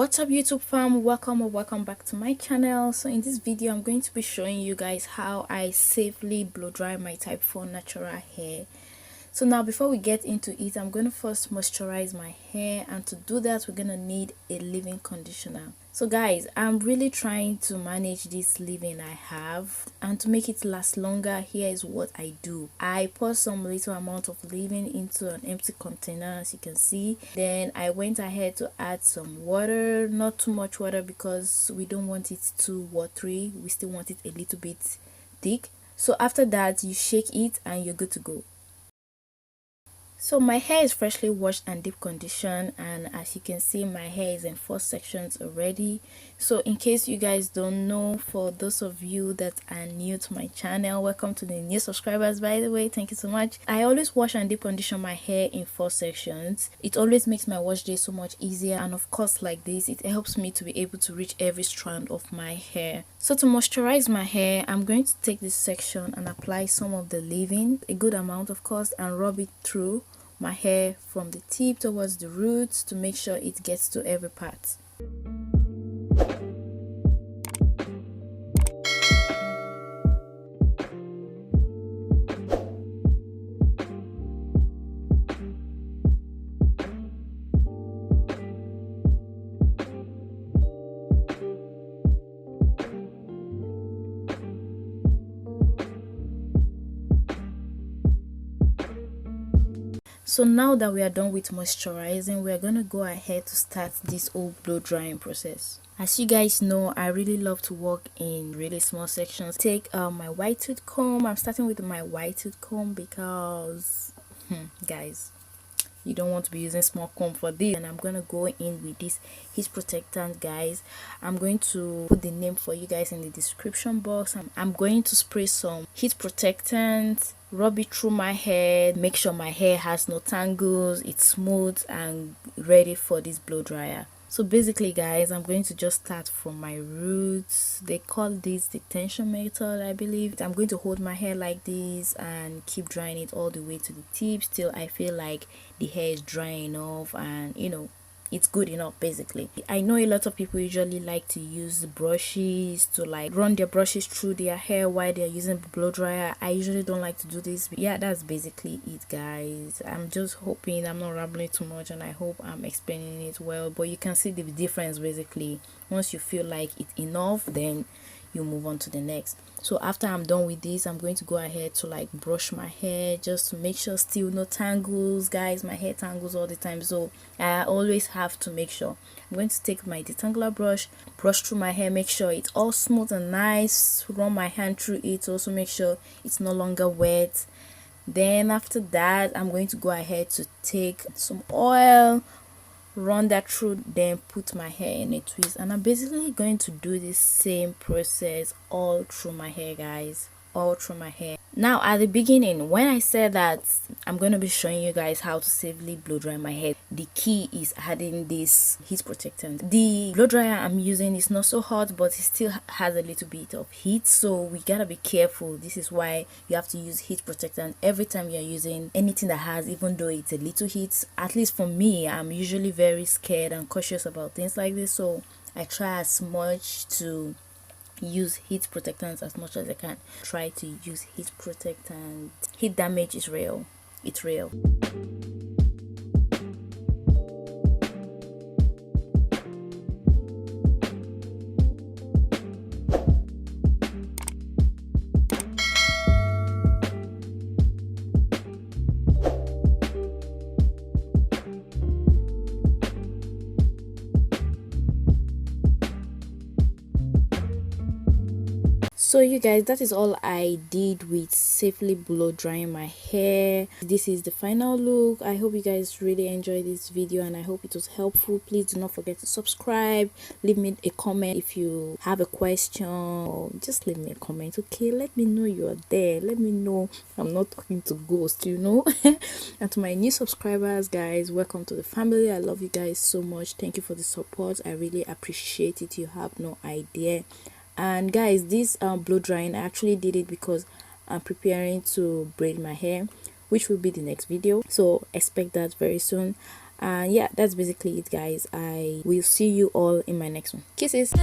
What's up YouTube fam, welcome or welcome back to my channel. So in this video I'm going to be showing you guys how I safely blow dry my type 4 natural hair. So now before we get into it, I'm going to first moisturize my hair, and to do that we're going to need a leave-in conditioner. So guys, I'm really trying to manage this leave-in I have, and to make it last longer, here is what I do. I pour some little amount of leave-in into an empty container, as you can see. Then I went ahead to add some water, not too much water because we don't want it too watery, we still want it a little bit thick. So after that you shake it and you're good to go. So my hair is freshly washed and deep conditioned, and as you can see my hair is in 4 sections already. So in case you guys don't know, for those of you that are new to my channel, welcome to the new subscribers, by the way, thank you so much. I always wash and deep condition my hair in 4 sections. It always makes my wash day so much easier, and of course like this it helps me to be able to reach every strand of my hair. So to moisturize my hair, I'm going to take this section and apply some of the leave-in, a good amount of course, and rub it through my hair from the tip towards the roots to make sure it gets to every part. So now that we are done with moisturizing, we are going to go ahead to start this whole blow drying process. As you guys know, I really love to work in really small sections. Take my white tooth comb. I'm starting with my white tooth comb because guys, you don't want to be using small comb for this. And I'm going to go in with this heat protectant, guys. I'm going to put the name for you guys in the description box. I'm going to spray some heat protectant, rub it through my hair, make sure my hair has no tangles, it's smooth and ready for this blow dryer. So basically guys, I'm going to just start from my roots. They call this the tension method, I believe. I'm going to hold my hair like this and keep drying it all the way to the tips till I feel like the hair is drying off and it's good enough. Basically, I know a lot of people usually like to use brushes to like run their brushes through their hair while they're using the blow dryer. I usually don't like to do this. But yeah, that's basically it guys. I'm just hoping I'm not rambling too much, and I hope I'm explaining it well, but you can see the difference. Basically, once you feel like it's enough, then you move on to the next. So after I'm done with this, I'm going to go ahead to like brush my hair just to make sure still no tangles. Guys, my hair tangles all the time, so I always have to make sure. I'm going to take my Detangler brush through my hair, make sure it's all smooth and nice, run my hand through it, also make sure it's no longer wet. Then after that, I'm going to go ahead to take some oil, run that through, then put my hair in a twist, and I'm basically going to do this same process all through my hair, guys, all through my hair. Now at the beginning, when I said that I'm going to be showing you guys how to safely blow dry my hair, the key is adding this heat protectant. The blow dryer I'm using is not so hot, but it still has a little bit of heat, so we gotta be careful. This is why you have to use heat protectant every time you're using anything that has, even though it's a little heat. At least for me, I'm usually very scared and cautious about things like this, so I try as much to use heat protectants as much as I can. Try to use heat protectant. Heat damage is real. It's real. So you guys, that is all I did with safely blow drying my hair. This is the final look. I hope you guys really enjoyed this video, and I hope it was helpful. Please do not forget to subscribe, leave me a comment if you have a question, or just leave me a comment. Okay, let me know you are there. Let me know I'm not talking to ghosts, And to my new subscribers, guys, welcome to the family. I love you guys so much. Thank you for the support. I really appreciate it. You have no idea. And guys, this blow drying, I actually did it because I'm preparing to braid my hair, which will be the next video, so expect that very soon. And yeah, that's basically it, guys. I will see you all in my next one. Kisses.